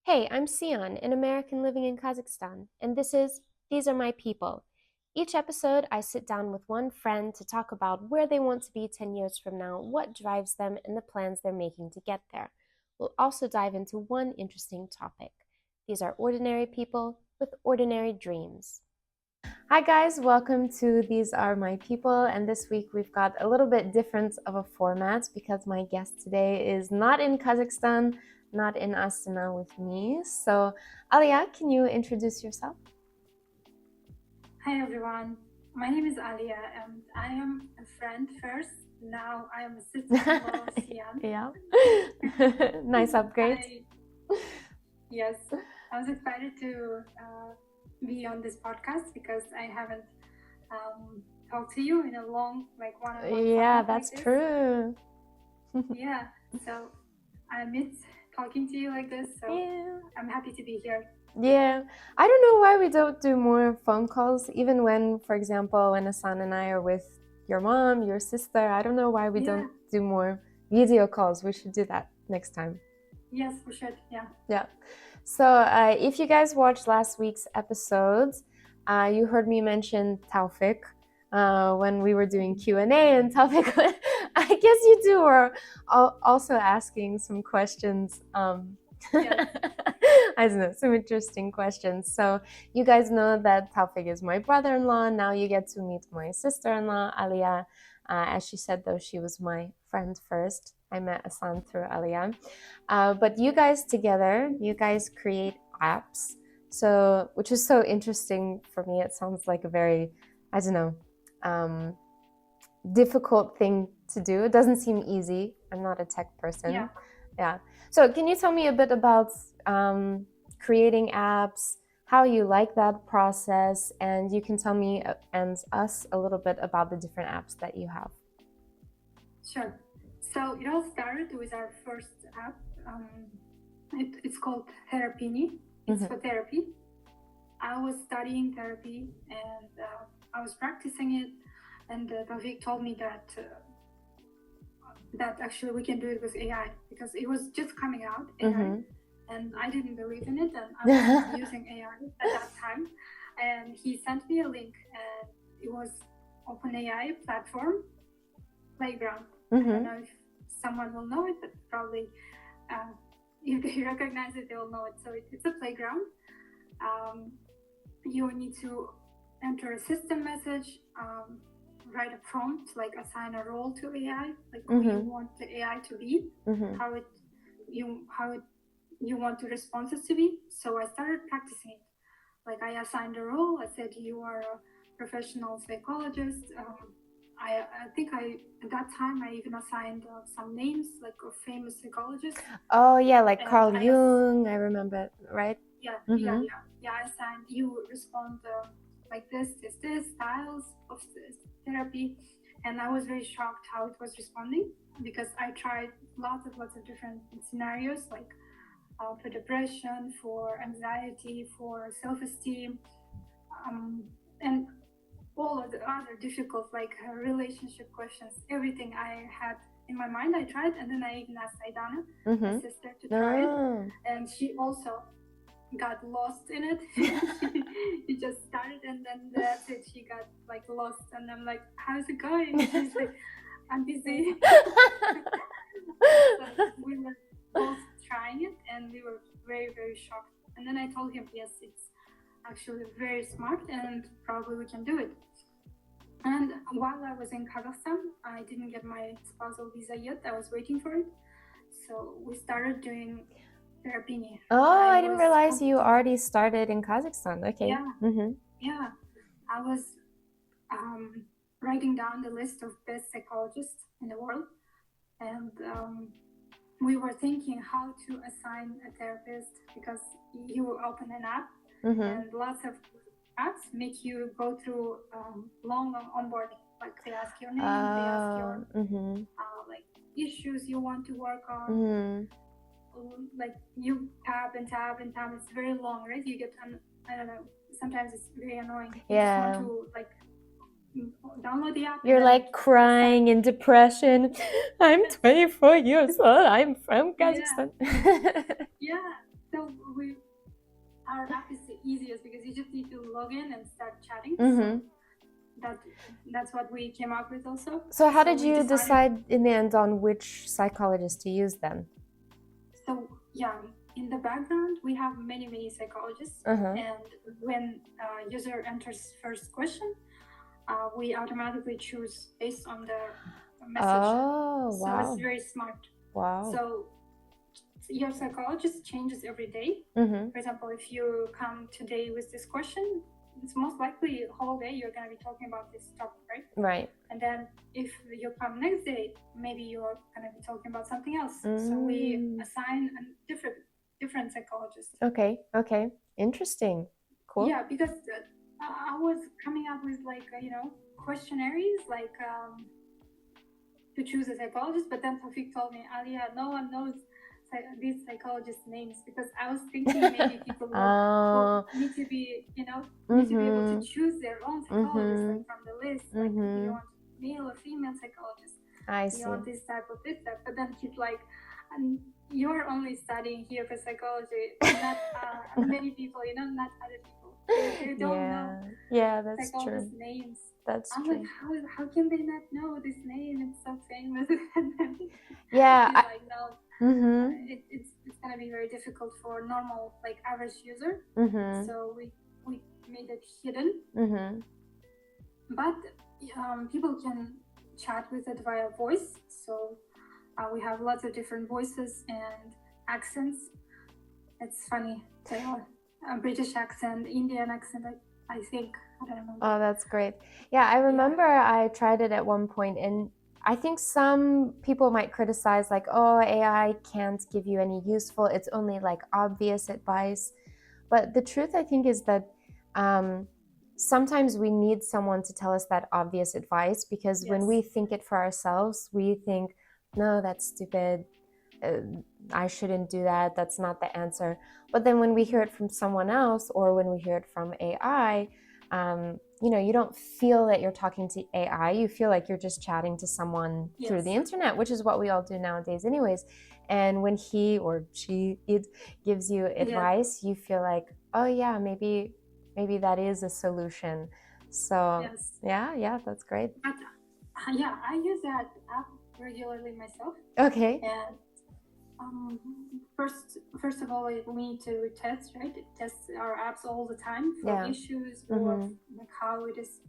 Hey, I'm Sion, an American living in Kazakhstan, and These Are My People. Each episode, I sit down with one friend to talk about where they want to be 10 years from now, what drives them, and the plans they're making to get there. We'll also dive into one interesting topic. These are ordinary people with ordinary dreams. Hi, guys, welcome to These Are My People. And this week we've got a little bit different of a format because my guest today is not in Kazakhstan, not in Astana with me. So, Aliya, can you introduce yourself? Hi everyone, my name is Aliya and I am a friend first. Now I am a sister-in-law, Sian. Yeah. Nice upgrade. Yes, I was excited to be on this podcast because I haven't talked to you in a long, one-on-one Yeah, format that's like this. true. Yeah, so I miss talking to you like this, so Yeah. I'm happy to be here. Yeah, I don't know why we don't do more phone calls, even when, for example, when Hassan and I are with your mom, your sister. I don't know why we don't do more video calls. We should do that next time. Yes, we should, yeah. Yeah. So if you guys watched last week's episodes, you heard me mention Taufik when we were doing Q&A, and Taufik, I guess you two were also asking some questions. Yes. I don't know, some interesting questions. So you guys know that Taufik is my brother-in-law. Now you get to meet my sister-in-law, Aliya. As she said, though, she was my friend first. I met Hassan through Aliya. But you guys together, you guys create apps. So, which is so interesting for me. It sounds like a very, I don't know, difficult thing to do. It doesn't seem easy. I'm not a tech person. Yeah. So can you tell me a bit about creating apps, how you like that process, and you can tell me and us a little bit about the different apps that you have. Sure. So it all started with our first app. It's called Therapini. It's for therapy. I was studying therapy and I was practicing it, and Tawfiq told me that actually we can do it with AI because it was just coming out, AI, and I didn't believe in it, and I was using AI at that time. And he sent me a link, and it was OpenAI platform Playground. I don't know if someone will know it, but probably if they recognize it, they will know it. So it's a playground. You need to enter a system message, write a prompt, like assign a role to AI, like who you want the AI to be, how you want the responses to be. So I started practicing it. Like I assigned a role. I said you are a professional psychologist. I think at that time I even assigned some names like of famous psychologists. Oh yeah, like Carl Jung. I remember, right? Yeah. I assigned you respond like this styles of therapy, and I was very shocked how it was responding because I tried lots of different scenarios like for depression, for anxiety, for self-esteem, and all of the other difficult relationship questions. Everything I had in my mind I tried, and then I even asked Aidana, my sister, to try it, and she also got lost in it. She just started, and then that's it, she got lost, and I'm like, how's it going? She's like, I'm busy. So we were both trying it, and we were very shocked. And then I told him, yes, it's actually very smart, and probably we can do it. And while I was in Kazakhstan, I didn't get my spousal visa yet. I was waiting for it. So we started doing Therapini. Oh, I didn't realize you already started in Kazakhstan. Okay. Yeah. Yeah. I was writing down the list of best psychologists in the world. And we were thinking how to assign a therapist because you open an app and lots of apps make you go through long onboarding. Like they ask your name, they ask your issues you want to work on. Like you tab and tab and tab. It's very long, right? You get, I don't know, sometimes it's very annoying. You just want to download the app. You're like crying in depression. I'm 24 years old. I'm from Kazakhstan. Yeah. So just need to log in and start chatting. Mm-hmm. So that's what we came up with also. So how did we you decided- decide in the end on which psychologist to use then? So yeah, in the background we have many psychologists, and when user enters first question, we automatically choose based on the message. Oh, wow. So it's very smart. Wow. So your psychologist changes every day. Mm-hmm. For example, if you come today with this question, it's most likely whole day you're going to be talking about this topic, right? Right. And then if you come next day, maybe you're going to be talking about something else. So we assign a different psychologist. Okay. Interesting. Cool. Yeah, because I was coming up with like, questionnaires, like to choose a psychologist, but then Tawfiq told me, Aliya, no one knows these psychologists' names, because I was thinking maybe people will need to be, need to be able to choose their own psychologist, like from the list, like if you want male or female psychologist, I see. you want this type. But then he's like, you're only studying here for psychology, not many people, not other people. They don't know. Yeah, that's psychologists' true. names. That's I'm true. like, how can they not know this name? It's so famous. Yeah. He's like, no. It's gonna be very difficult for normal, like average user. So we made it hidden. But people can chat with it via voice. So we have lots of different voices and accents. It's funny. A British accent, Indian accent, I think. I don't remember. Oh, that's great. Yeah, I remember I tried it at one point, and I think some people might criticize like, oh, AI can't give you any useful, it's only like obvious advice. But the truth, I think, is that sometimes we need someone to tell us that obvious advice, because when we think it for ourselves, we think, no, that's stupid. I shouldn't do that. That's not the answer. But then when we hear it from someone else, or when we hear it from AI, you don't feel that you're talking to AI. You feel like you're just chatting to someone through the internet, which is what we all do nowadays anyways. And when he or she gives you advice, you feel like, oh yeah, maybe that is a solution. So yeah, that's great. But I use that app regularly myself. Okay. And first of all, we need to test our apps all the time for issues or like how it is,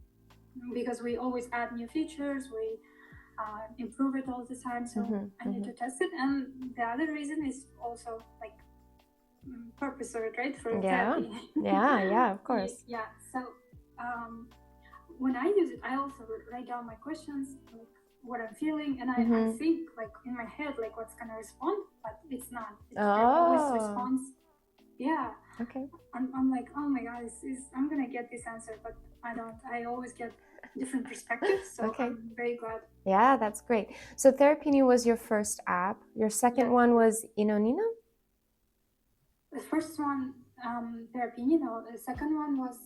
because we always add new features, we improve it all the time. So I need to test it. And the other reason is also like purpose of it, right? For therapy. Yeah, of course. Yeah. So when I use it, I also write down my questions, like what I'm feeling, and I think like in my head like what's gonna respond, but it's not. It always responds. Yeah. Okay. I'm like, oh my god, I'm gonna get this answer, but I don't. I always get different perspectives, so I'm very glad. Yeah, that's great. So Therapini was your first app. Your second one was Inonino? The first one, Therapini. No, the second one was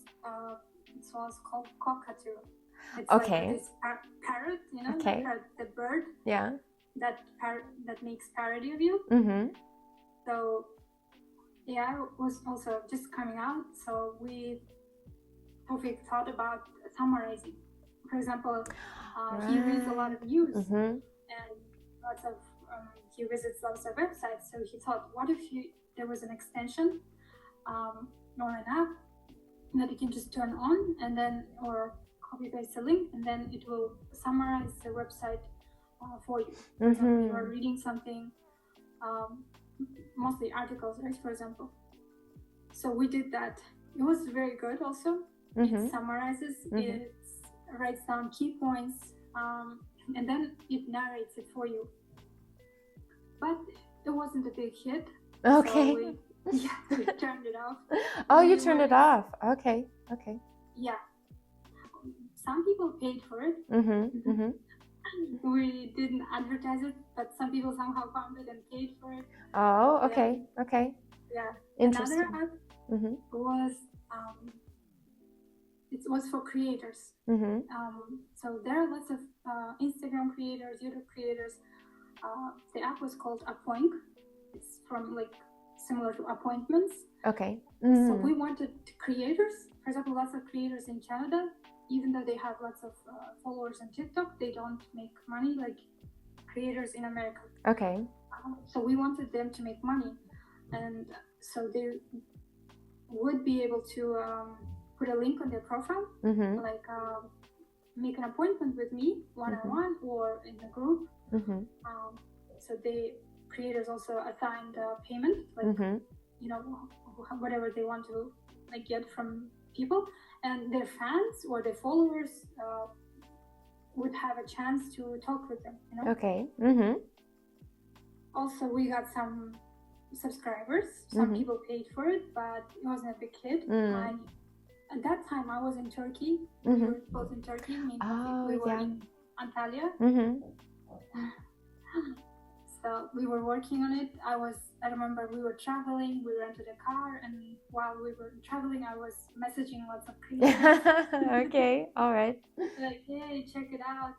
it was called Cockatoo. It's like this parrot, parrot, the bird. Yeah. That makes parody of you. So yeah, it was also just coming out. So we thought about summarizing. For example, he reads a lot of news and lots of he visits lots of websites. So he thought, what if there was an extension or an app that you can just turn on and then or copy paste the link, and then it will summarize the website for you. For example, you are reading something, mostly articles, right? For example. So we did that. It was very good also. It summarizes, it writes down key points, and then it narrates it for you. But it wasn't a big hit. Okay. So we turned it off. Oh, you turned it off. Okay. Yeah. Some people paid for it. We didn't advertise it, but some people somehow found it and paid for it. Oh, okay. Yeah. Interesting. Another app was it was for creators. So there are lots of Instagram creators, YouTube creators. The app was called Appoink. It's from like similar to appointments. Okay. So we wanted creators, for example, lots of creators in Canada, even though they have lots of followers on TikTok, they don't make money like creators in America. Okay. So we wanted them to make money, and so they would be able to put a link on their profile, like make an appointment with me one-on-one or in a group. So the creators also assigned payment, like you know, whatever they want to like get from people, and their fans or their followers would have a chance to talk with them, you know. Okay. Also, we got some subscribers. Some people paid for it, but it wasn't a big hit. At that time, I was in Turkey. We were both in Turkey. We were in Antalya. So we were working on it. I remember we were traveling. We rented a car, and while we were traveling, I was messaging lots of creators. Okay. All right. Like, hey, check it out.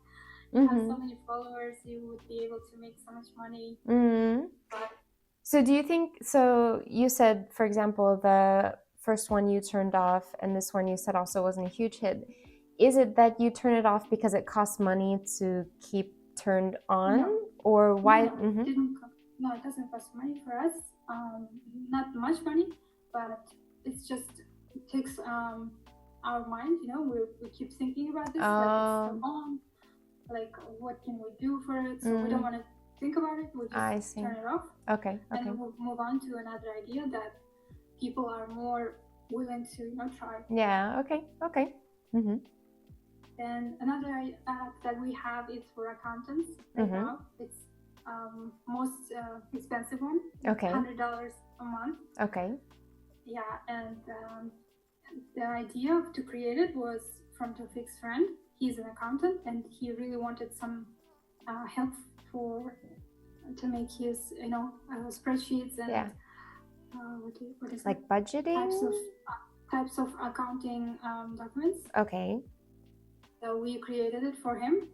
You have so many followers. You would be able to make so much money. But so do you think, so you said, for example, the first one you turned off and this one you said also wasn't a huge hit. Is it that you turn it off because it costs money to keep turned on? No. Or why? No, it doesn't cost money for us. Not much money, but it's just, it takes our mind, you know, we keep thinking about this, like it's so long, like what can we do for it? So we don't want to think about it, we just turn it off. Okay. And then we'll move on to another idea that people are more willing to, you know, try. Yeah, okay. Then another app that we have is for accountants right now. It's most expensive one. Okay. $100 a month. Okay. Yeah, and the idea to create it was from Tawfiq's friend. He's an accountant, and he really wanted some help to make his, you know, spreadsheets and what is like it? Budgeting? Types of accounting documents. Okay. So we created it for him.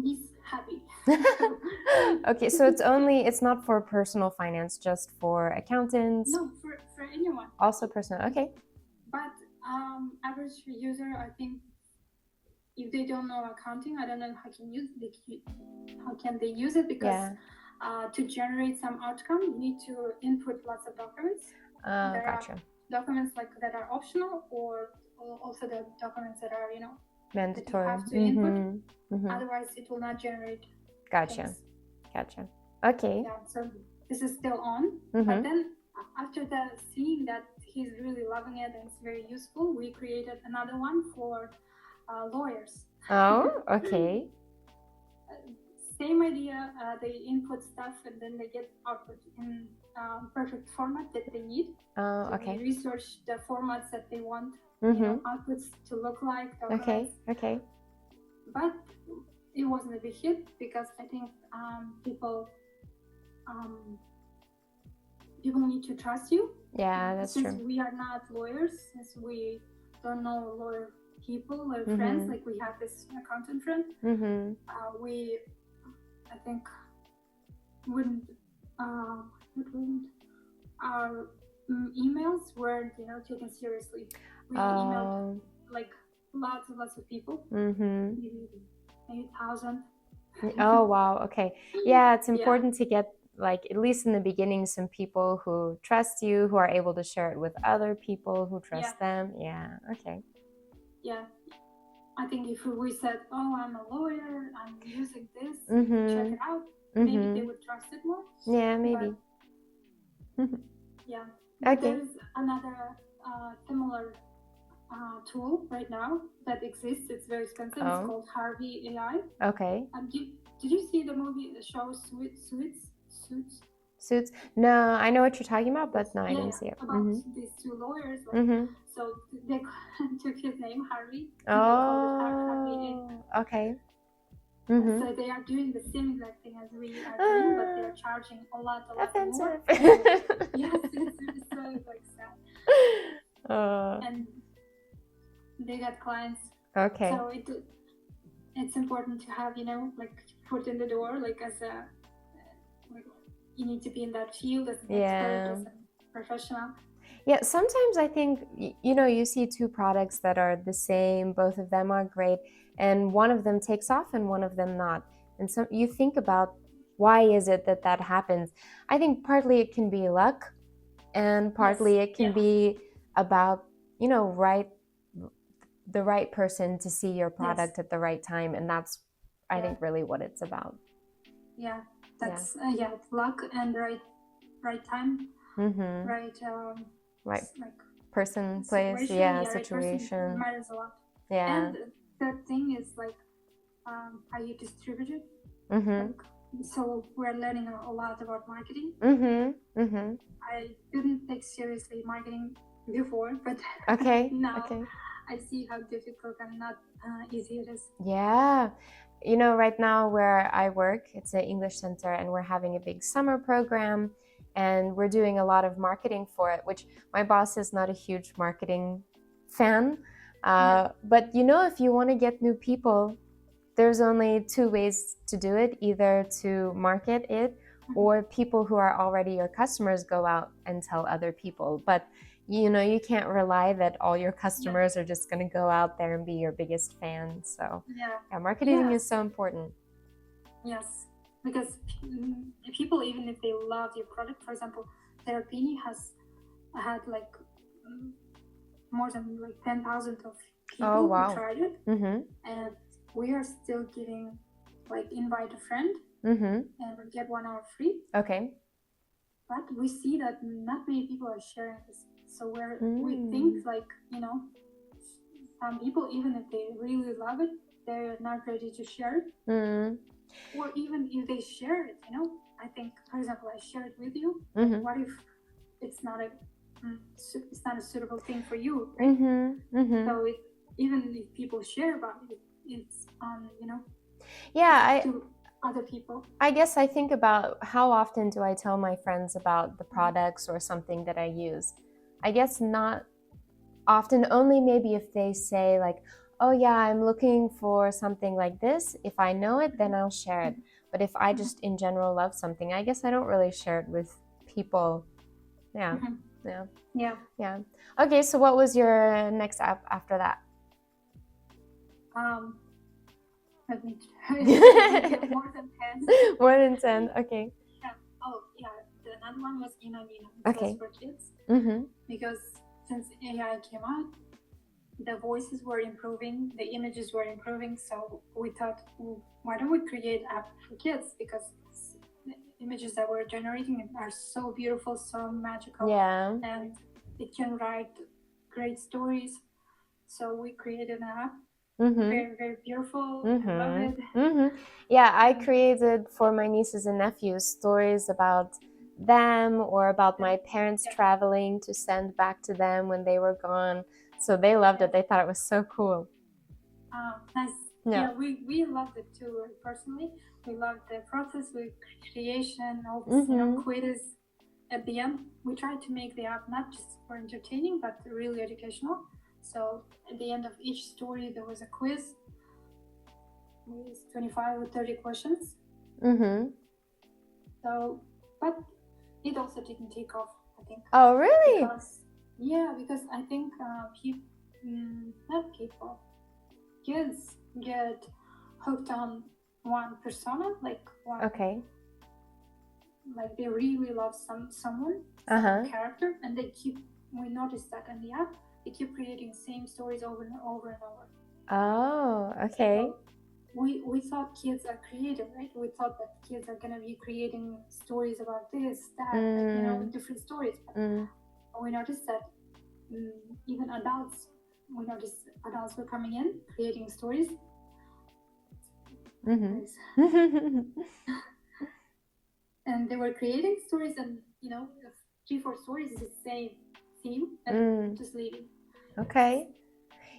He's happy. Okay, so it's not for personal finance, just for accountants? No, for anyone. Also personal, okay. But average user, I think, if they don't know accounting, I don't know how can they use it, because to generate some outcome, you need to input lots of documents. Gotcha. Documents like that are optional, or also the documents that are, you know, mandatory. That you have to input. Otherwise, it will not generate. Gotcha. Okay. Yeah. So this is still on. But then after seeing that he's really loving it and it's very useful, we created another one for lawyers. Oh, okay. Same idea. They input stuff and then they get output in perfect format that they need. Oh, okay. We research the formats that they want, you know, outputs to look like. Okay. But it wasn't a big hit, because I think people need to trust you. Yeah, that's since true. Since we are not lawyers, since we don't know lawyer people or friends, like we have this accountant friend, we, I think, wouldn't our emails weren't, you know, taken seriously. We emailed like lots of people, maybe 1,000. Oh wow, okay. Yeah, it's important to get, like, at least in the beginning, some people who trust you, who are able to share it with other people who trust them. Yeah, okay. Yeah, I think if we said, oh, I'm a lawyer, I'm using this, check it out, maybe they would trust it more. Yeah, maybe. Yeah. Okay. There's another similar tool right now that exists. It's very expensive. It's called Harvey AI. Okay. Did you see the movie, the show Suits? No, I know what you're talking about, but no, I didn't see it. About these two lawyers. Like, so they took his name, Harvey. And they called it Harvey AI. Okay. So they are doing the same exact thing as we are doing, but they're charging a lot more. Yes, it's so like sad. And they got clients. Okay. So it's important to have, you know, like foot in the door, like as a you need to be in that field as an Yeah. expert, as a professional. Yeah, sometimes I think, you know, you see two products that are the same, both of them are great, and one of them takes off and one of them not. And so you think about, why is it that that happens? I think partly it can be luck, and partly Yes. it can be about, you know, the right person to see your product Yes. at the right time, and that's, I Yeah. think, really what it's about. Yeah. That's luck and right time, Mm-hmm. right Right like person, place, situation. yeah, Yeah, right person situation. matters a lot. Yeah. And the thing is like how you distribute it. Mm-hmm. Like, so we're learning a lot about marketing. Mm-hmm. Mm-hmm. I didn't take seriously marketing before, but Okay. now Okay. I see how difficult and not easy it is. Yeah. You know, right now where I work, it's an English center, and we're having a big summer program, and we're doing a lot of marketing for it, which my boss is not a huge marketing fan. But you know, if you want to get new people, there's only two ways to do it: either to market it, or people who are already your customers go out and tell other people. But you know, you can't rely that all your customers are just going to go out there and be your biggest fan. So yeah, marketing is so important. Yes, because people, even if they love your product, for example, Therapini has had like more than like 10,000 of people who tried it, and we are still giving like invite a friend and get 1 hour free. Okay. But we see that not many people are sharing this, so we think like, you know, some people, even if they really love it, they're not ready to share it. Or even if they share it, you know, I think, for example, I share it with you. What if it's not a suitable thing for you, right? So even if people share about it, it's you know, to other people. I guess I think about, how often do I tell my friends about the products or something that I use? I guess not often, only maybe if they say like, oh yeah, I'm looking for something like this. If I know it, then I'll share it. But if I just in general love something, I guess I don't really share it with people. Yeah. Yeah. Okay, so what was your next app after that? Let me more than 10. More than 10, okay. Yeah. Oh yeah, the another one was Ina Nina. Okay. For kids. Because since AI came out, the voices were improving, the images were improving, so we thought, why don't we create an app for kids? Because the images that we're generating are so beautiful, so magical, and it can write great stories. So we created an app. Very, very beautiful. I love it. Yeah, I created for my nieces and nephews stories about them, or about my parents traveling to send back to them when they were gone. So they loved it. They thought it was so cool. Nice. Yeah, we loved it too. Personally, we loved the process with creation, all this, you know, quiz. At the end, we tried to make the app not just for entertaining, but really educational. So at the end of each story, there was a quiz with 25 or 30 questions. So, but it also didn't take off, I think. Oh, really? Because I think kids get hooked on one persona, like one. Okay. Like they really love some character, and we noticed that in the app, they keep creating same stories over and over and over. Oh, okay. So we thought kids are creative, right? We thought that kids are gonna be creating stories about this, that, you know, different stories. But we noticed that even adults were coming in creating stories. And they were creating stories, and you know, 3-4 stories is the same theme, and just leaving. Okay.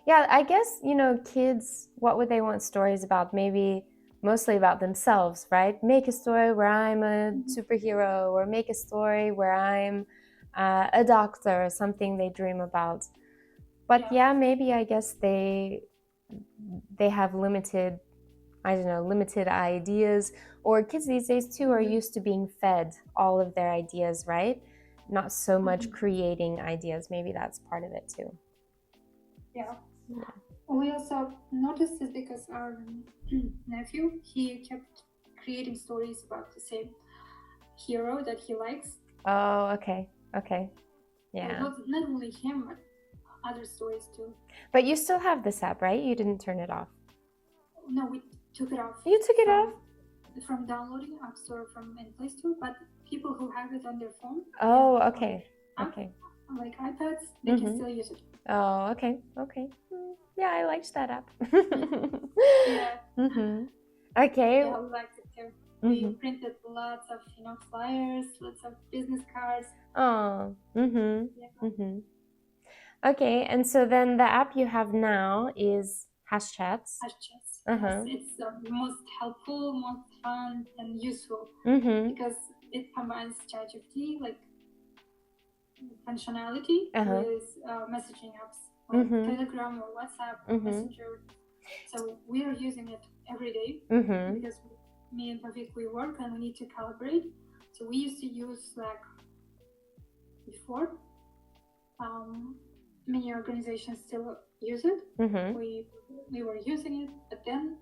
Yeah, I guess, you know, kids, what would they want stories about? Maybe mostly about themselves, right? Make a story where I'm a superhero, or make a story where I'm a doctor, or something they dream about. But yeah, maybe I guess they have limited I don't know, limited ideas. Or kids these days too are used to being fed all of their ideas, right? Not so much creating ideas. Maybe that's part of it too. Yeah. We also noticed this because our nephew, he kept creating stories about the same hero that he likes. Oh, okay. Okay. And Yeah. not only him, but other stories too. But you still have this app, right? You didn't turn it off. No, we took it off. You took it off? From downloading App Store and Play Store, but people who have it on their phone. Oh, okay. Okay. Like iPads, they can still use it. Oh, okay. Okay. Yeah, I liked that app. Yeah. Okay. Yeah, we liked it too. We printed lots of, flyers, lots of business cards. Oh. Okay, and so then the app you have now is Hashchats. Hashchats. Yes, it's the most helpful, most fun, and useful because it combines ChatGPT, like functionality, with messaging apps like Telegram or WhatsApp or Messenger. So we are using it every day because me and Tavik, we work and we need to collaborate. So we used to use Slack before. Many organizations still use it. We were using it, but then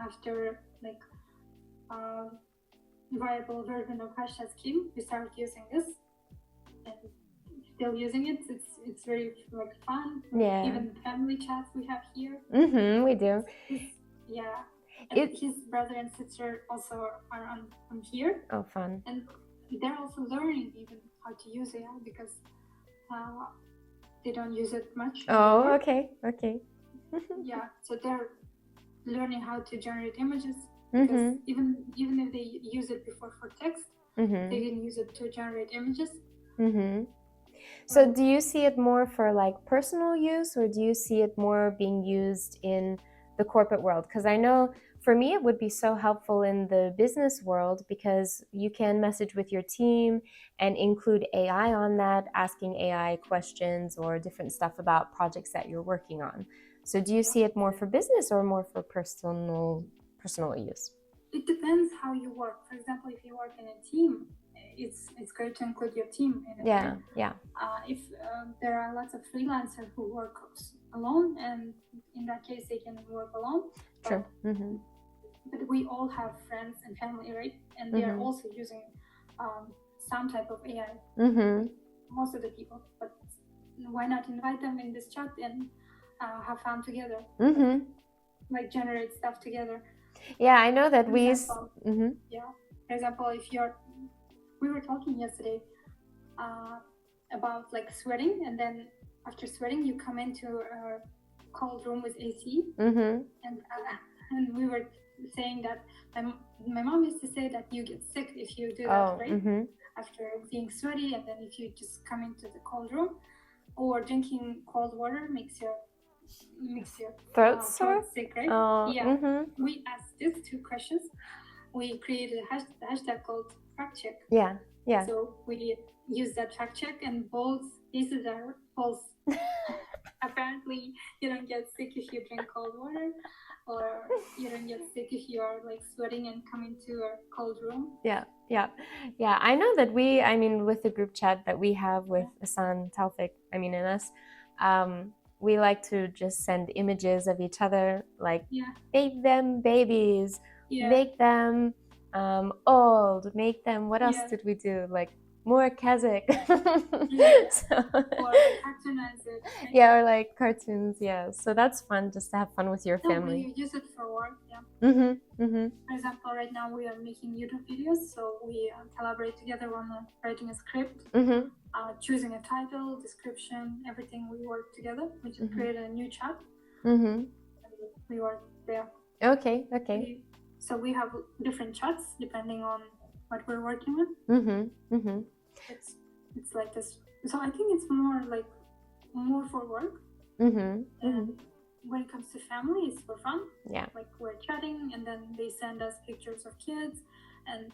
after like viable version of Hashtags came, we started using this and still using it. It's very like fun. Yeah. Even family chats we have here. We do. Yeah. And his brother and sister also are on here. Oh, fun. And they're also learning even how to use AI because they don't use it much. Oh, okay. Okay. Yeah. So they're learning how to generate images because even if they use it before for text, they can use it to generate images. So do you see it more for like personal use, or do you see it more being used in the corporate world? Because I know for me it would be so helpful in the business world because you can message with your team and include AI on that, asking AI questions or different stuff about projects that you're working on. So do you see it more for business or more for personal use? It depends how you work. For example, if you work in a team, it's great to include your team in it. Yeah. If there are lots of freelancers who work alone, and in that case they can work alone. True. But we all have friends and family, right? And they are also using some type of AI. Most of the people, but why not invite them in this chat and have fun together? Like generate stuff together. Yeah, I know that Yeah. For example, we were talking yesterday about like sweating, and then after sweating, you come into a cold room with AC, and we were saying that my mom used to say that you get sick if you do that, right? After being sweaty, and then if you just come into the cold room, or drinking cold water makes your throat sore, sick, right? We asked these two questions. We created a hashtag called fact check. Yeah. So we use that fact check, and both cases are false. Apparently, you don't get sick if you drink cold water, or you don't get sick if you are like sweating and come into a cold room. Yeah. I know that with the group chat that we have with Hassan, Taufik, and us, we like to just send images of each other, like make them babies, make them old, make them, what else did we do? Like more Kazakh. Or like cartoonize it. Right? Yeah, or like cartoons, yeah. So that's fun, just to have fun with your family. We use it for work, For example, right now we are making YouTube videos, so we collaborate together on writing a script, choosing a title, description, everything. We work together. We just created a new chat. We work there. Okay. So we have different chats depending on what we're working with. It's like this. So I think it's more for work. And when it comes to family, it's for fun. Yeah. Like we're chatting, and then they send us pictures of kids. And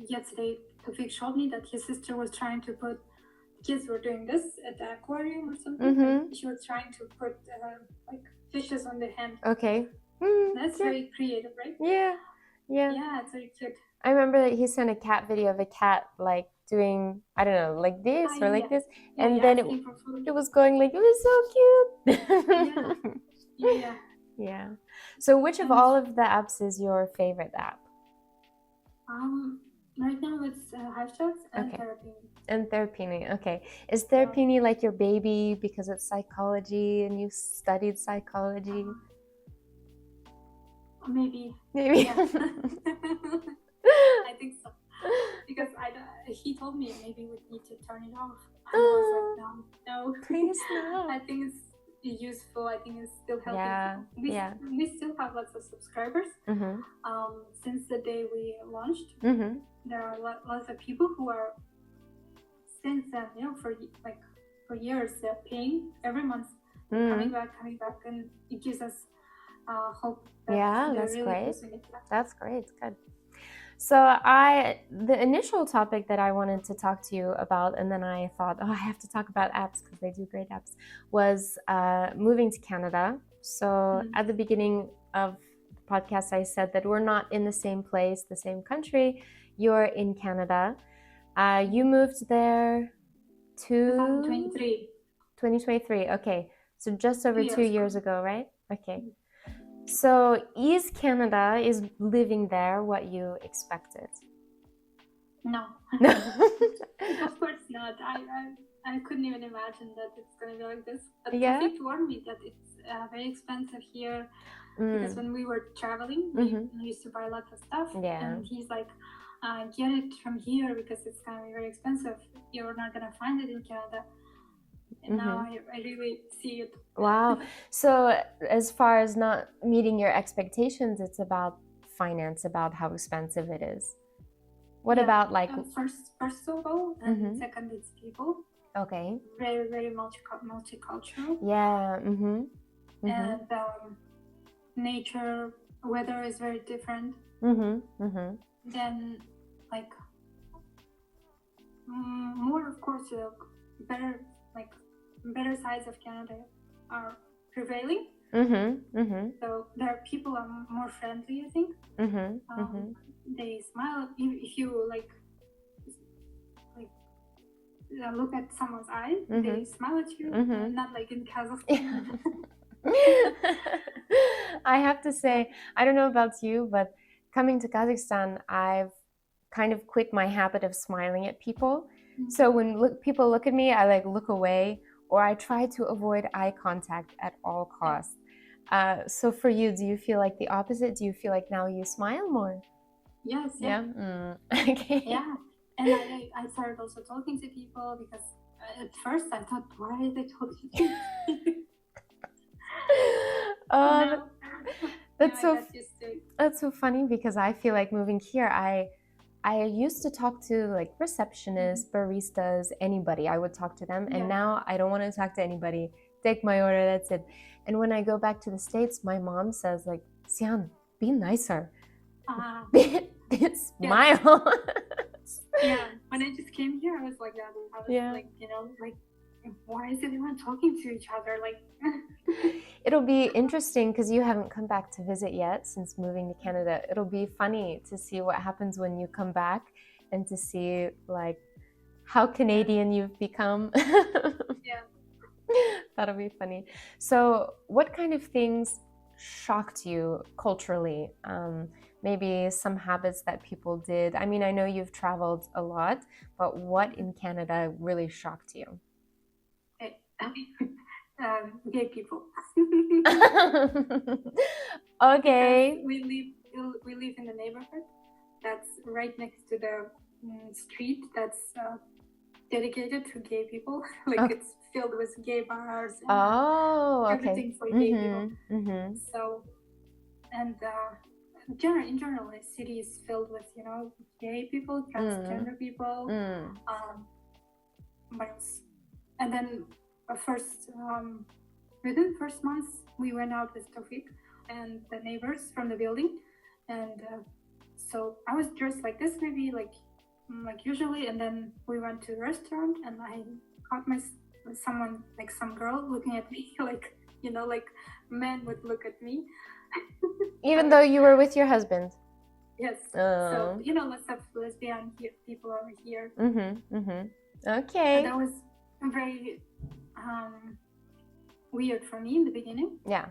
yesterday, Tawfiq showed me that his sister was trying to put, kids were doing this at the aquarium or something. She was trying to put like fishes on the hand. Okay. That's cute. very creative, right? Yeah, yeah. Yeah, it's very cute. I remember that he sent a cat video of a cat like doing, I don't know, like this or like Yeah, this, yeah, and yeah. then Asking for food. it was going like, it was so Yeah, cute. yeah. Yeah. So which of And all of the apps is your favorite app? right now it's Hive Chats and Okay. Therapy. And Therapini. Okay. Is Yeah. Therapini like your baby because it's psychology and you studied psychology? Maybe. Maybe. Yeah. I think so. Because he told me maybe we need to turn it off. And I was like, no. Please no. I think it's useful. I think it's still helping. Yeah. Yeah. We still have lots of subscribers. Mm-hmm. Since the day we launched, Mm-hmm. there are lots of people who are since then, for years they're paying every month, coming back, and it gives us hope. Yeah, they're that's really great. using it. That's great. Good. So the initial topic that I wanted to talk to you about, and then I thought, oh, I have to talk about apps because they do great apps, was moving to Canada. So at the beginning of the podcast, I said that we're not in the same place, the same country. You're in Canada. You moved there 2023. 2023. Okay. So just over 2 years ago, right? Okay. So is living there what you expected? No. No. Of course not. I couldn't even imagine that it's going to be like this. But Yeah. Tawfiq warned me that it's very expensive here. Because when we were traveling, we used to buy lots of stuff. Yeah. And he's like, get it from here because it's going to be very expensive. You're not going to find it in Canada. And now I really see it. Wow. So as far as not meeting your expectations, it's about finance, about how expensive it is. What about like first of all, and second it's people. Okay. Very, very multicultural. Yeah. And nature, weather is very different. Then like more, of course, better sides of Canada are prevailing. So there people are more friendly, I think. They smile if you look at someone's eyes. They smile at you, not like in Kazakhstan. I have to say, I don't know about you, but coming to Kazakhstan, I've kind of quit my habit of smiling at people. So when people look at me, I like look away, or I try to avoid eye contact at all costs. So for you, do you feel like the opposite? Do you feel like now you smile more? Yes. Yeah. Okay. Yeah, and I started also talking to people because at first I thought, why are they talking to me? That's so funny because I feel like moving here, I used to talk to like receptionists, baristas, anybody. I would talk to them, and now I don't want to talk to anybody. Take my order, that's it. And when I go back to the States, my mom says like, Sian, be nicer. Smile. Yeah, when I just came here, I was like that. I was like, why is everyone talking to each other? Like, it'll be interesting because you haven't come back to visit yet since moving to Canada. It'll be funny to see what happens when you come back and to see like how Canadian you've become. Yeah. That'll be funny. So what kind of things shocked you culturally? Maybe some habits that people did. I mean, I know you've traveled a lot, but what in Canada really shocked you? Gay people. Okay. Because we live in the neighborhood that's right next to the street that's dedicated to gay people. It's filled with gay bars and everything for gay people. So, and in general, the city is filled with gay people, transgender people. What else? And then within the first months, we went out with Tawfiq and the neighbors from the building, and so I was dressed like this, maybe like usually, and then we went to a restaurant, and I caught some girl looking at me like like men would look at me. Even though you were with your husband? Yes. Oh. So, lots of lesbian people over here. Okay. And that was very weird for me in the beginning. Yeah.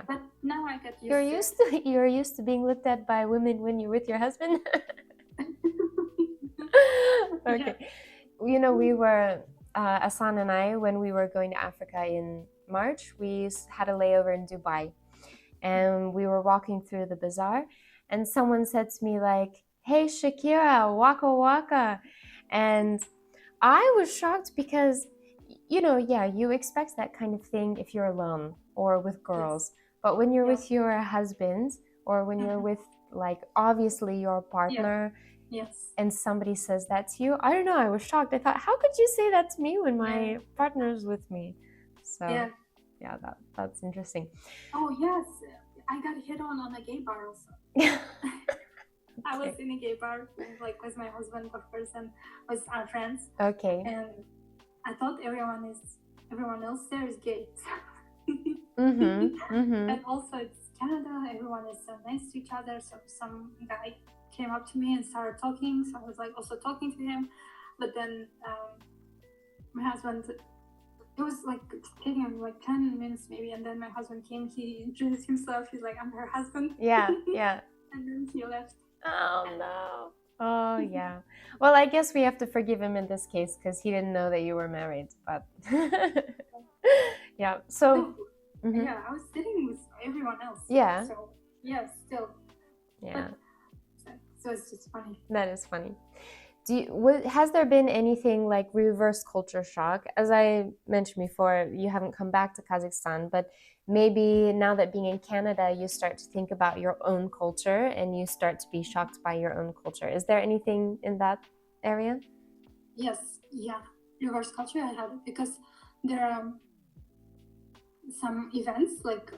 But now I get used You're used to being looked at by women when you're with your husband? Okay. Yeah. We were, Asan and I, when we were going to Africa in March, we had a layover in Dubai. And we were walking through the bazaar, and someone said to me, like, "Hey, Shakira, waka waka." And I was shocked because, you expect that kind of thing if you're alone or with girls. Yes. But when you're Yeah. with your husband, or when you're with, like, obviously your partner, Yes. and somebody says that to you, I don't know, I was shocked. I thought, how could you say that to me when my partner's with me? So yeah, that's interesting. Oh yes, I got hit on a gay bar also. I was in a gay bar, like with my husband, of course, and with our friends. Okay. And I thought everyone else there is gay. And also it's Canada, everyone is so nice to each other. So some guy came up to me and started talking, so I was like also talking to him. But then my husband, it was like taking him like 10 minutes maybe, and then my husband came, he introduced himself, he's like, I'm her husband. Yeah. And then he left. Oh no. Oh yeah. Well, I guess we have to forgive him in this case because he didn't know that you were married. But yeah. So yeah, I was sitting with everyone else. Yeah. So yeah, still. Yeah. So it's just funny. That is funny. Has there been anything like reverse culture shock? As I mentioned before, you haven't come back to Kazakhstan, but maybe now that being in Canada, you start to think about your own culture and you start to be shocked by your own culture. Is there anything in that area? Yes, yeah. Reverse culture, I had it because there are some events like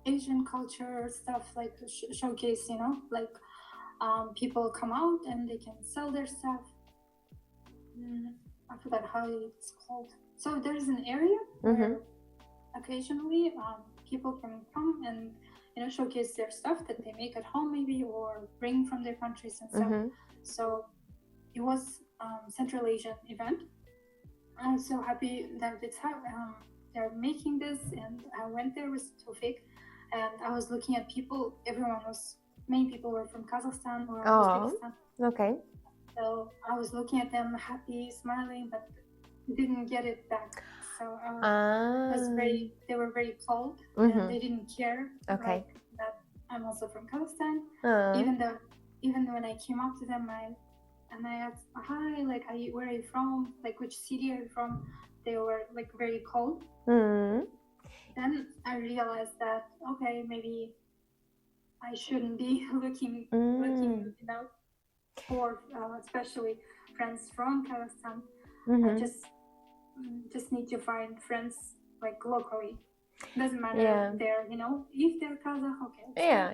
Asian culture stuff, like showcase, like people come out and they can sell their stuff. I forgot how it's called. So there's an area where occasionally people can come and showcase their stuff that they make at home maybe, or bring from their countries and stuff. So it was Central Asian event. I'm so happy that it's how they're making this, and I went there with Tofik, and I was looking at people. Many people were from Kazakhstan or Uzbekistan. Okay. So I was looking at them happy, smiling, but didn't get it back. So they were very cold, and they didn't care. Okay. Like, that I'm also from Kazakhstan. Even when I came up to them, I asked, hi, like, where are you from? Like, which city are you from? They were like very cold. Then I realized that, okay, maybe I shouldn't be looking, for especially friends from Kazakhstan. I just need to find friends like locally. Doesn't matter they're, if they're Kazakh, okay.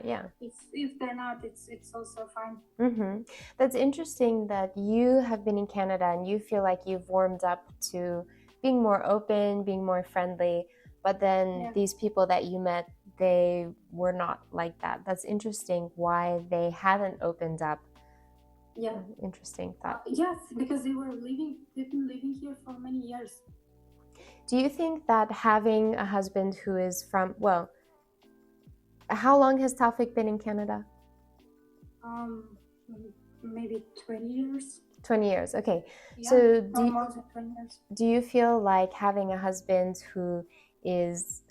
Yeah. If they're not, it's also fine. That's interesting that you have been in Canada and you feel like you've warmed up to being more open, being more friendly, but then these people that you met, they were not like that. That's interesting why they hadn't opened up. Yeah. Interesting thought. Yes, because they've been living here for many years. Do you think that having a husband who is from, well, how long has Taufik been in Canada? Maybe 20 years. 20 years, okay. Yeah, so more than 20 years. Do you feel like having a husband who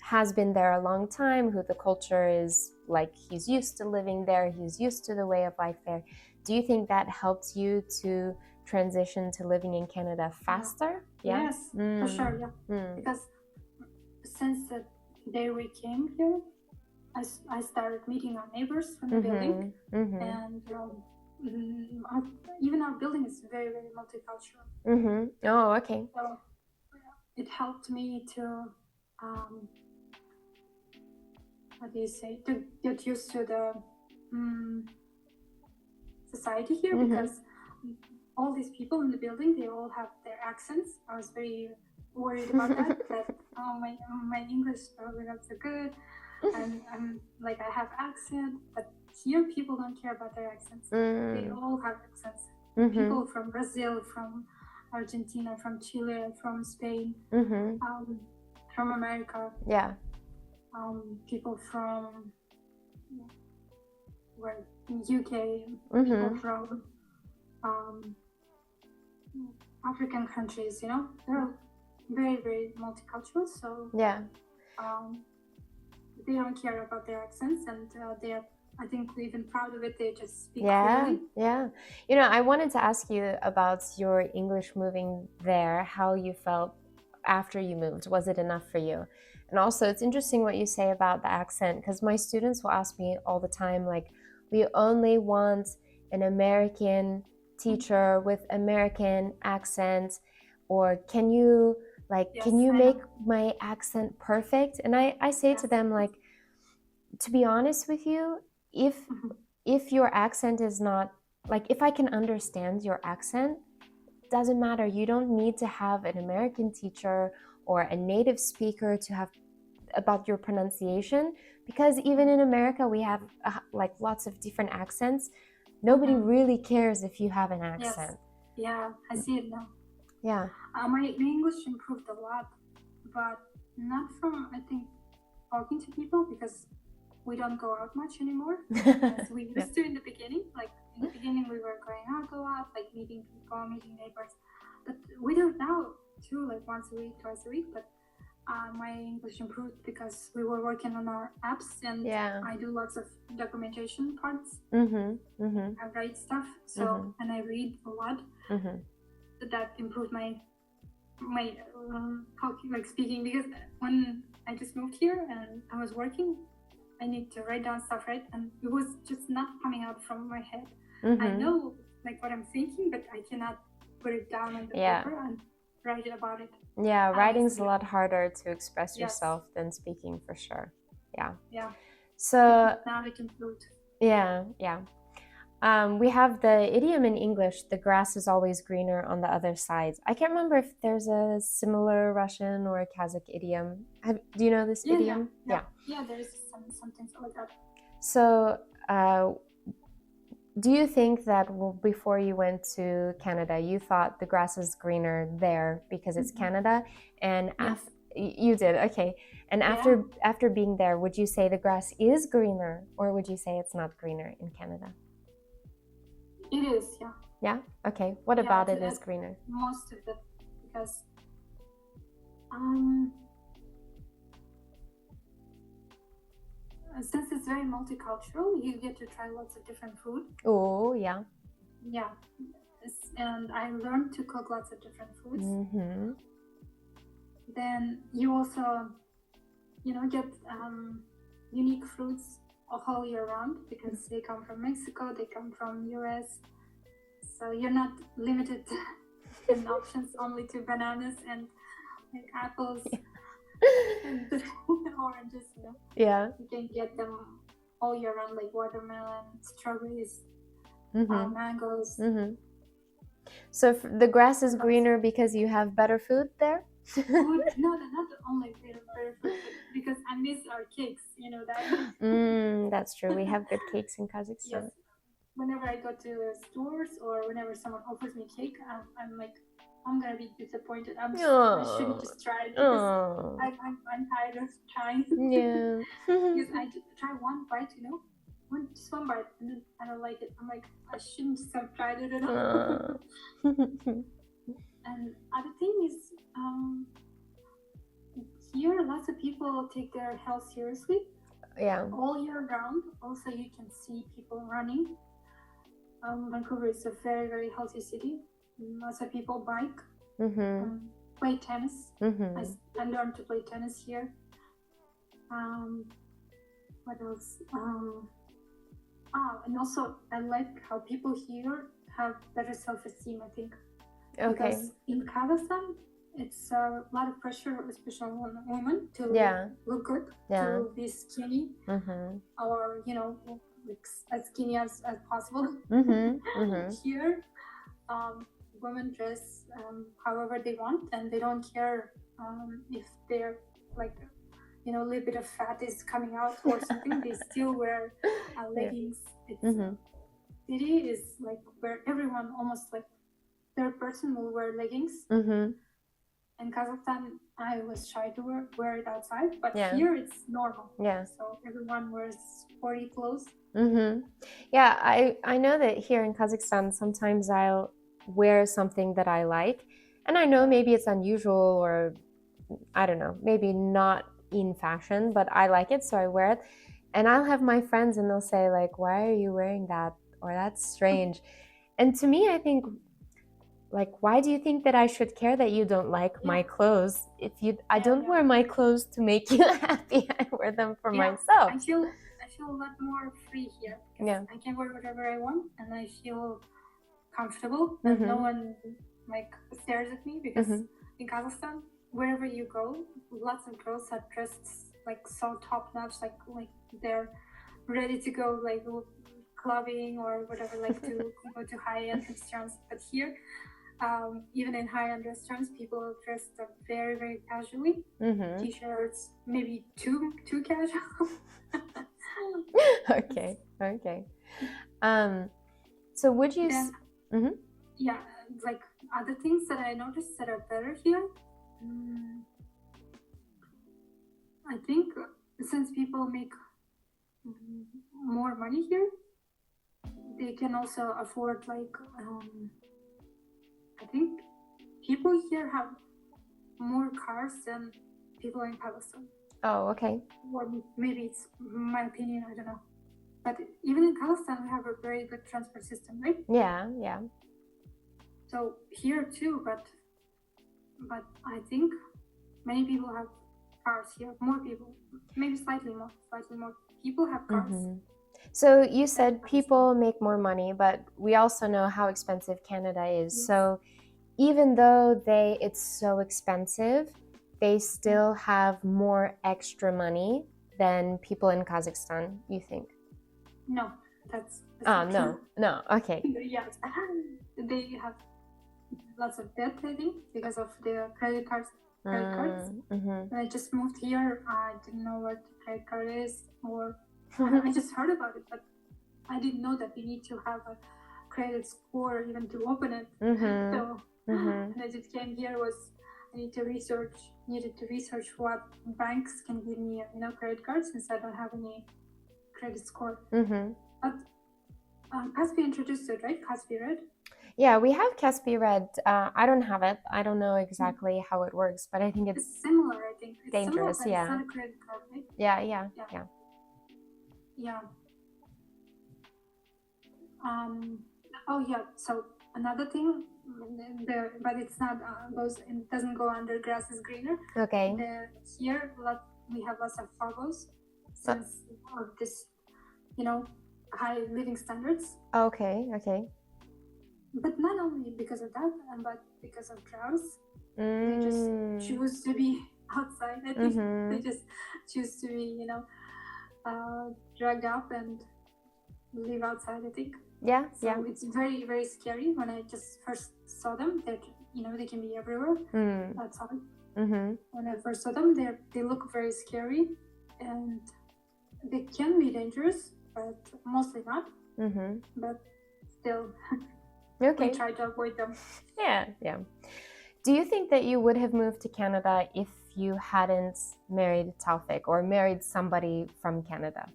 has been there a long time, who the culture is like, he's used to living there, he's used to the way of life there, do you think that helps you to transition to living in Canada faster? Yeah. Yes, for sure, yeah. Because since the day we came here, I started meeting our neighbors from the building, and even our building is very, very multicultural. Oh, okay. So it helped me to, how do you say, to get used to the society here, because all these people in the building, they all have their accents. I was very worried about that my English probably not so good, and I'm like I have accent, but here people don't care about their accents. They all have accents. People from Brazil, from Argentina, from Chile, from Spain, from America. Yeah. People from where in UK, people from African countries. You know, they're very very multicultural. So yeah, they don't care about their accents, and they are, I think, even proud of it. They just speak yeah, clearly. yeah. You know, I wanted to ask you about your English moving there, how you felt after you moved. Was it enough for you? And also, it's interesting what you say about the accent, because my students will ask me all the time, like, we only want an American teacher with American accent, or can you, like, Yes, can you I make know. my accent perfect? And I say to Yes. them, like, to be honest with you, if your accent is not, like, if I can understand your accent, doesn't matter. You don't need to have an American teacher or a native speaker to have about your pronunciation, because even in America we have like lots of different accents. Nobody really cares if you have an accent. Yes. Yeah, I see it now. Yeah. My English improved a lot, but not from, I think, talking to people, because we don't go out much anymore as we used to in the beginning. Like in the beginning we were going out a lot, like meeting people, meeting neighbors, but we do it now too, like once a week, twice a week. But my English improved because we were working on our apps, and I do lots of documentation parts. I write stuff, so and I read a lot. That improved my talking, like speaking, because when I just moved here and I was working, I need to write down stuff, right? And it was just not coming out from my head. I know like what I'm thinking, but I cannot put it down on the paper and write it about it. Yeah, writing's a lot harder to express yourself than speaking, for sure. Yeah. Yeah. So now it improved. Yeah, yeah. We have the idiom in English, the grass is always greener on the other side. I can't remember if there's a similar Russian or a Kazakh idiom. Do you know this idiom? Yeah, there's something like that. So, do you think that before you went to Canada, you thought the grass is greener there because it's Canada? And you did, okay. And after being there, would you say the grass is greener, or would you say it's not greener in Canada? It is, yeah. Yeah? Okay. What about it is greener? Most of it, because since it's very multicultural, you get to try lots of different food. Oh, yeah. Yeah. And I learned to cook lots of different foods. Then you also, get unique fruits a whole year round, because they come from Mexico, they come from US. So you're not limited in options only to bananas and like apples and oranges. Yeah. You can get them all year round, like watermelon, strawberries, mangoes. So the grass is greener because you have better food there? Food? No, not only better food, but because I miss our cakes, you know that? That's true. We have good cakes in Kazakhstan. Yes. Whenever I go to stores or whenever someone offers me cake, I'm like, I'm gonna be disappointed. I shouldn't just try it, because I'm tired of trying. Yeah. Because I just try one bite, just one bite, and then I don't like it. I'm like, I shouldn't just have tried it at all. And other thing is, here lots of people take their health seriously. Yeah. All year round. Also, you can see people running. Vancouver is a very, very healthy city. Lots of people bike, play tennis. I learned to play tennis here. What else? And also I like how people here have better self-esteem, I think. Okay. Because in Kazakhstan, it's a lot of pressure, especially on a woman, to look good, to be skinny, or as skinny as possible. Here, women dress however they want, and they don't care if they're like, a little bit of fat is coming out or something, they still wear leggings. It's city is like where everyone, almost like third person, will wear leggings. In Kazakhstan, I was shy to wear it outside, but here it's normal. So everyone wears sporty clothes. Yeah, I know that here in Kazakhstan, sometimes I'll wear something that I like, and I know maybe it's unusual or I don't know, maybe not in fashion, but I like it, so I wear it. And I'll have my friends and they'll say like, "Why are you wearing that?" or "That's strange." And to me, I think like, why do you think that I should care that you don't like my clothes? I don't wear my clothes to make you happy. I wear them for myself. I feel a lot more free here. I can wear whatever I want, and I feel comfortable, and no one like stares at me, because in Kazakhstan, wherever you go, lots of girls are dressed like so top notch, like they're ready to go like clubbing or whatever, like to go to high-end restaurants. But here, even in high-end restaurants, people are dressed up very, very casually. T-shirts, maybe too casual. Okay. So would you? Yeah, like other things that I noticed that are better here. I think since people make more money here, they can also afford like. I think people here have more cars than people in Palestine. Oh, okay. Or maybe it's my opinion, I don't know. But even in Palestine, we have a very good transport system, right? Yeah. So here too, but I think many people have cars here. More people, maybe slightly more people have cars. So you said people make more money, but we also know how expensive Canada is. Yes. So even though it's so expensive, they still have more extra money than people in Kazakhstan, you think? No, that's no. Okay. Yes, they have lots of debt, I think, because of the credit cards. When I just moved here, I didn't know what credit card is, or I just heard about it, but I didn't know that you need to have a credit score even to open it. So when I just came here, I needed to research what banks can give me, credit cards, since I don't have any credit score. But Kaspi introduced it, right? Kaspi Red. Yeah, we have Kaspi Red. I don't have it. I don't know exactly how it works, but I think it's similar. I think it's dangerous. Similar, but it's not a credit card, right? Yeah. Oh yeah. So another thing, but it's not it doesn't go under grass is greener. Okay. Here, we have lots of phobos since of this, high living standards. Okay. But not only because of that, but because of droughts. They just choose to be outside. I think they just choose to be, dragged up and live outside, I think. Yeah. It's very, very scary when I just first saw them. That they can be everywhere outside. When I first saw them, they look very scary, and they can be dangerous, but mostly not. But still, we try to avoid them. Yeah. Do you think that you would have moved to Canada if you hadn't married Taufik or married somebody from Canada?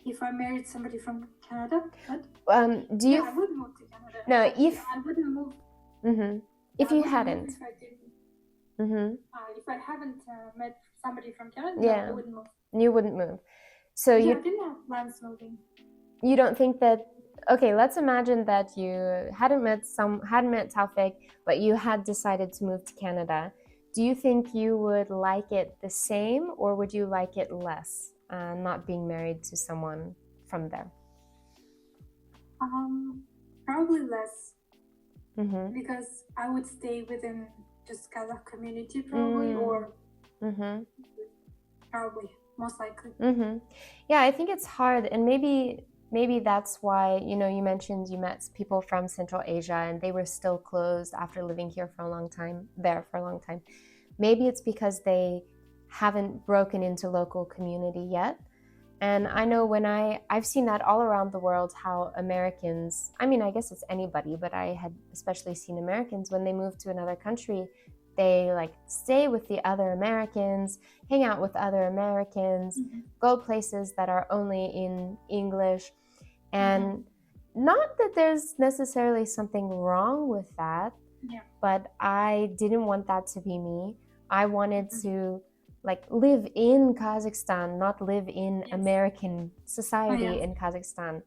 If I married somebody from Canada, what? I would move to Canada. No, I wouldn't move. If you hadn't. If I didn't. If I haven't met somebody from Canada, no, I wouldn't move. You wouldn't move. So I didn't have plans moving. You don't think that? Okay, let's imagine that you hadn't met Taufik, but you had decided to move to Canada. Do you think you would like it the same, or would you like it less, not being married to someone from there? Probably less. Because I would stay within just Kazakh community, probably, or probably, most likely. Yeah, I think it's hard, and maybe maybe that's why, you know, you mentioned you met people from Central Asia and they were still closed after living here for a long time, there for a long time. Maybe it's because they haven't broken into local community yet. And I know when I've seen that all around the world, how Americans, I mean, I guess it's anybody, but I had especially seen Americans when they move to another country, they like stay with the other Americans, hang out with other Americans, go places that are only in English. And not that there's necessarily something wrong with that, but I didn't want that to be me. I wanted to like live in Kazakhstan, not live in American society in Kazakhstan.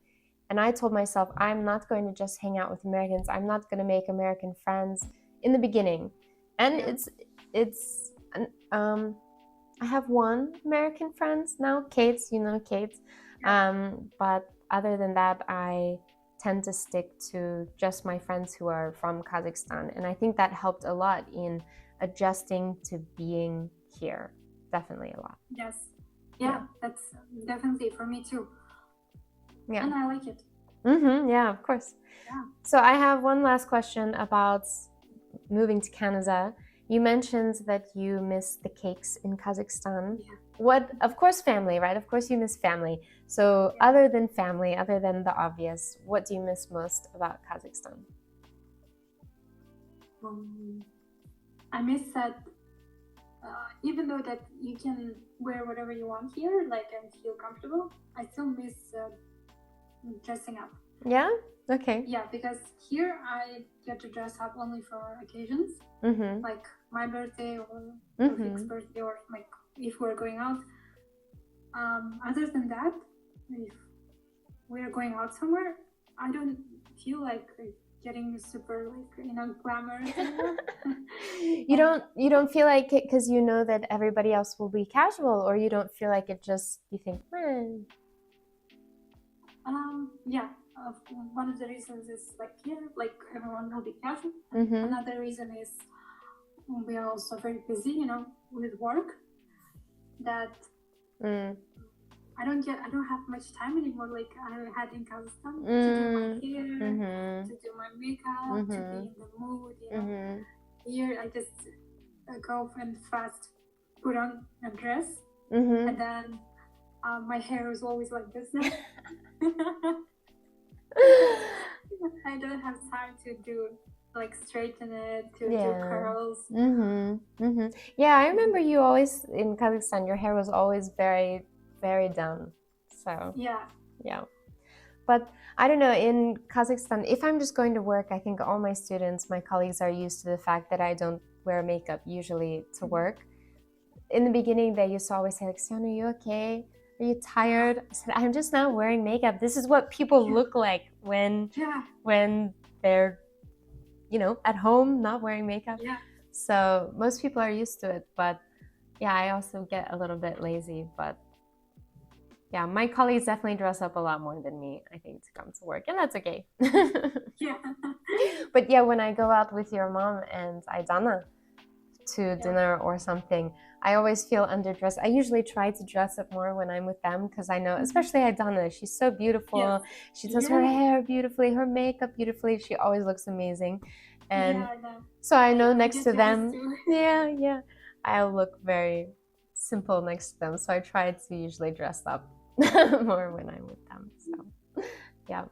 And I told myself, I'm not going to just hang out with Americans. I'm not going to make American friends in the beginning. And it's I have one American friend now, Kate, you know Kate. But other than that, I tend to stick to just my friends who are from Kazakhstan. And I think that helped a lot in adjusting to being here. Definitely a lot. Yes. Yeah, that's definitely for me too. Yeah. And I like it. Yeah, of course. Yeah. So I have one last question about moving to Canada. You mentioned that you miss the cakes in Kazakhstan. Yeah. What, of course, family, right? Of course you miss family. So other than family, other than the obvious, what do you miss most about Kazakhstan? I miss that even though that you can wear whatever you want here, like, and feel comfortable, I still miss dressing up. Yeah? Okay. Yeah, because here I get to dress up only for occasions, like my birthday or Rafik's birthday, or like if we're going out. Other than that, if we're going out somewhere, I don't feel like getting super like, you know, glamorous anymore. You don't feel like it because you know that everybody else will be casual, or you don't feel like it just, you think, yeah. One of the reasons is like, yeah, like everyone will be casual. Another reason is we are also very busy, you know, with work, that I don't have much time anymore like I had in Kazakhstan to do my hair, to do my makeup, to be in the mood, you know. Here I just go and fast put on a dress, and then my hair is always like this. I don't have time to do like straighten it, to do curls. Yeah, I remember you always in Kazakhstan, your hair was always very, very done. So yeah. But I don't know, in Kazakhstan, if I'm just going to work, I think all my students, my colleagues are used to the fact that I don't wear makeup usually to work. In the beginning, they used to always say, like, Sion, are you okay? Are you tired? I said, I'm just not wearing makeup. This is what people look like when they're, you know, at home, not wearing makeup. So most people are used to it. But yeah, I also get a little bit lazy. But yeah, my colleagues definitely dress up a lot more than me, I think, to come to work. And that's okay. But yeah, when I go out with your mom and Aidana to dinner or something, I always feel underdressed. I usually try to dress up more when I'm with them because I know, especially Aidana, she's so beautiful. She does her hair beautifully, her makeup beautifully. She always looks amazing. And so I know next to them, I'll look very simple next to them. So I try to usually dress up more when I'm with them. So yeah.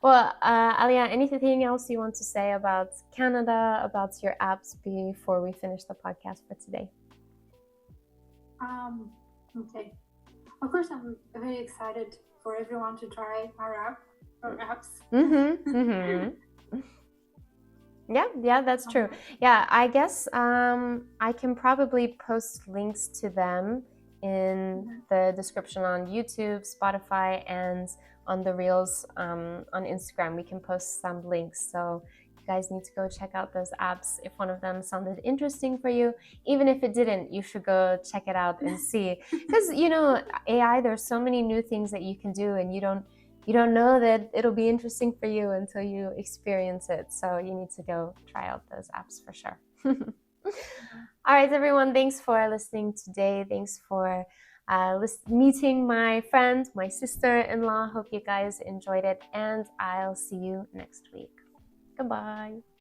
Well, Aliya, anything else you want to say about Canada, about your apps before we finish the podcast for today? Okay. Of course, I'm very excited for everyone to try our apps. Yeah, that's true. Yeah, I guess I can probably post links to them in the description on YouTube, Spotify, and on the Reels on Instagram. We can post some links. So you guys need to go check out those apps. If one of them sounded interesting for you, even if it didn't, you should go check it out and see. Because, you know, AI, there's so many new things that you can do, and you don't know that it'll be interesting for you until you experience it. So you need to go try out those apps for sure. All right, everyone. Thanks for listening today. Thanks for meeting my friend, my sister-in-law. Hope you guys enjoyed it, and I'll see you next week. Goodbye.